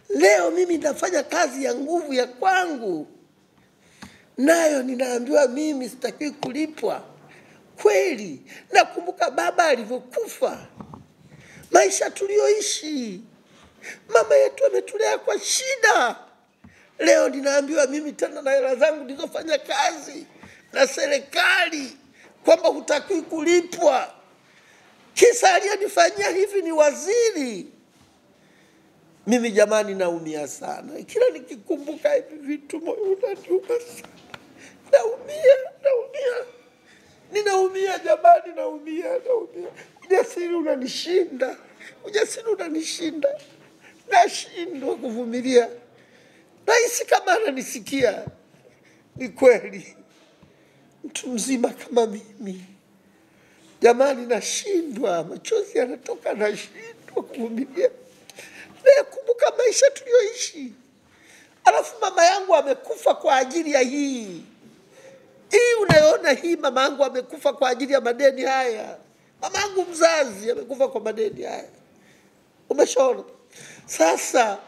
Leo mimi nafanya kazi ya nguvu ya kwangu, nayo ninaambiwa mimi sitakiwi kulipwa. Kweli, nakumbuka baba alivyokufa, maisha tulioishi, mama yetu ametulea kwa shida. Leo ninaambiwa mimi tena na hela zangu nilizofanya kazi na serikali kwamba hutakiwi kulipwa. Kisa aliyenifanyia hivi ni waziri. Mimi jamani naumia sana. Kila nikikumbuka hivi vitu moyo unaniuma sana. Naumia. Ninaumia jamani, naumia. Ujasiri unanishinda. Nashindwa kuvumilia. Rais kama ananisikia, ni kweli, mtu mzima kama mimi, jamani nashindwa, machozi yanatoka, nashindwa kuvumilia. Nakumbuka maisha tulioishi. Alafu mama yangu amekufa kwa ajili ya hii unayoona hii. Mama yangu amekufa kwa ajili ya madeni haya. Mama yangu mzazi amekufa kwa madeni haya. Umeshaona? Sasa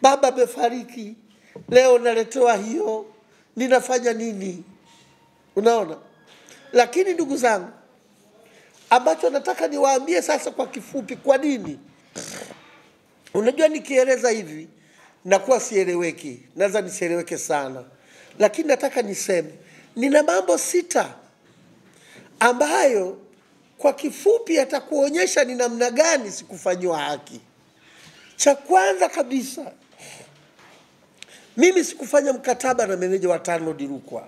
baba amefariki, leo naletewa hiyo, ninafanya nini? Unaona? Lakini ndugu zangu, ambacho nataka niwaambie sasa kwa kifupi, kwa nini? Unajua nikieleza hivi nakuwa sieleweki, naweza nisieleweke sana. Lakini nataka niseme nina mambo 6 ambayo kwa kifupi yatakuonyesha ni namna gani sikufanywa haki. Cha kwanza kabisa, mimi sikufanya mkataba na meneja wa TANROADS Rukwa.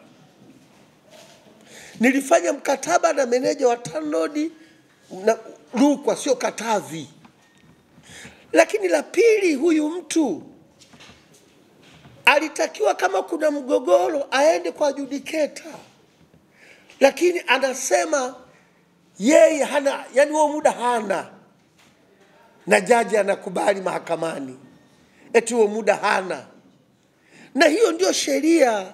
Nilifanya mkataba na meneja wa TANROADS na Rukwa, sio Katavi. Lakini la pili, huyu mtu alitakiwa kama kuna mgogoro aende kwa adjudicator. Lakini anasema yeye hana, yani huo muda hana. Na jaji anakubali mahakamani, eti huo muda hana. Na hiyo ndio sheria.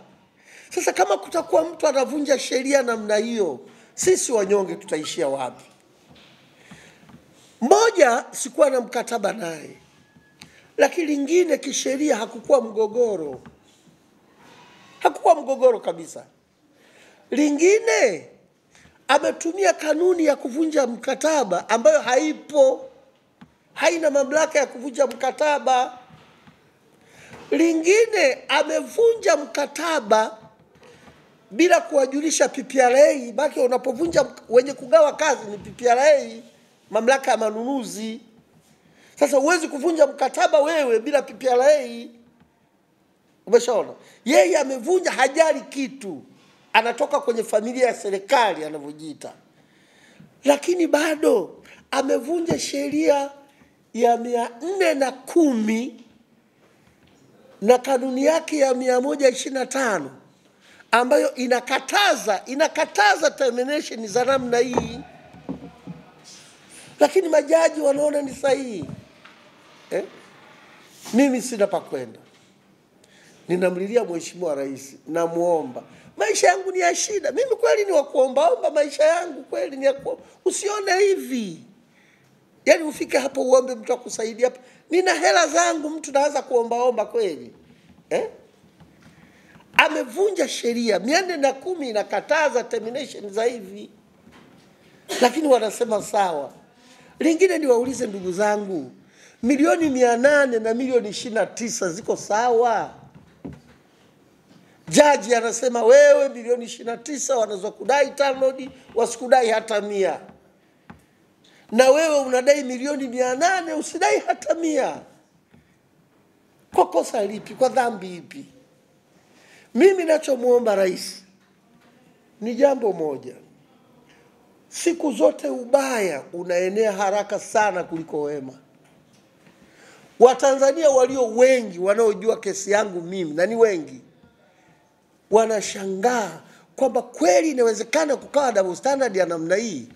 Sasa kama kutakuwa mtu anavunja sheria namna hiyo, sisi wanyonge tutaishia wapi? Moja, sikuwa na mkataba naye. Lakini lingine, kisheria hakukuwa mgogoro. Hakukuwa mgogoro kabisa. Lingine, ametumia kanuni ya kuvunja mkataba ambayo haipo. Haina mamlaka ya kuvunja mkataba. Lingine, amevunja mkataba bila kuwajulisha PPRA. Baki unapovunja, wenye kugawa kazi ni PPRA, mamlaka ya manunuzi. Sasa huwezi kuvunja mkataba wewe bila PPRA. Umeshaona? Yeye amevunja, hajali kitu. Anatoka kwenye familia ya serikali anavyojiita. Lakini bado amevunja sheria ya 410 na kanuni yake ya 125 ambayo inakataza termination za namna hii. Lakini majaji wanaona ni sahihi. Mimi sina pa kwenda. Ninamlilia Mheshimiwa Rais, namuomba. Maisha yangu ni ya shida. Mimi kweli ni wa kuomba maisha yangu kweli ni ya kuomba. Usione hivi. Yaani ufike hapo uombe mtu akusaidia hapa. Nina hela zangu, mtu naanza kuomba kweli. Amevunja sheria 410 inakataza termination za hivi. Lakini wanasema sawa. Lingine niwaulize ndugu zangu, milioni 800 na milioni 29 ziko sawa? Jaji anasema wewe milioni 29 wanaweza kudai TANROADS, wasikudai hata 100. Na wewe unadai milioni 800 usidai hata 100. Kwa kosa lipi? Kwa dhambi ipi? Mimi nachomuomba rais ni jambo moja. Siku zote ubaya unaenea haraka sana kuliko wema. Watanzania walio wengi wanaojua kesi yangu mimi, na ni wengi, wanashangaa kwamba kweli inawezekana kukawa double standard ya namna hii.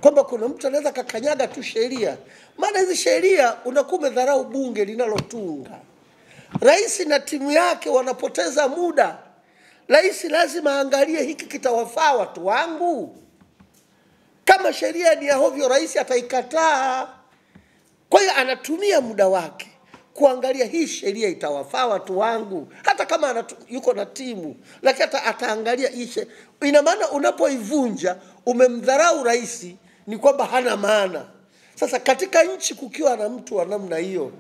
Kwamba kuna mtu anaweza kakanyaga tu sheria. Maana hizi sheria unakuwa umedharau bunge linalotunga. Rais na timu yake wanapoteza muda. Rais lazima aangalie hiki kitawafaa watu wangu. Kama sheria ni ya hovyo, rais ataikataa. Kwa hiyo anatumia muda wake kuangalia hii sheria itawafaa watu wangu, hata kama yuko na timu, lakini ataangalia hii. Ina maana unapoivunja umemdharau rais, ni kwamba hana maana. Sasa katika nchi kukiwa na mtu wa namna hiyo,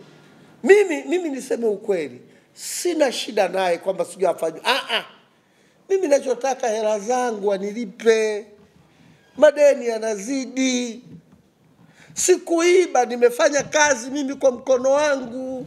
mimi niseme ukweli, sina shida naye kwamba sijui afanye. Mimi ninachotaka hela zangu wanilipe, madeni yanazidi. Sikuiba, nimefanya kazi mimi kwa mkono wangu.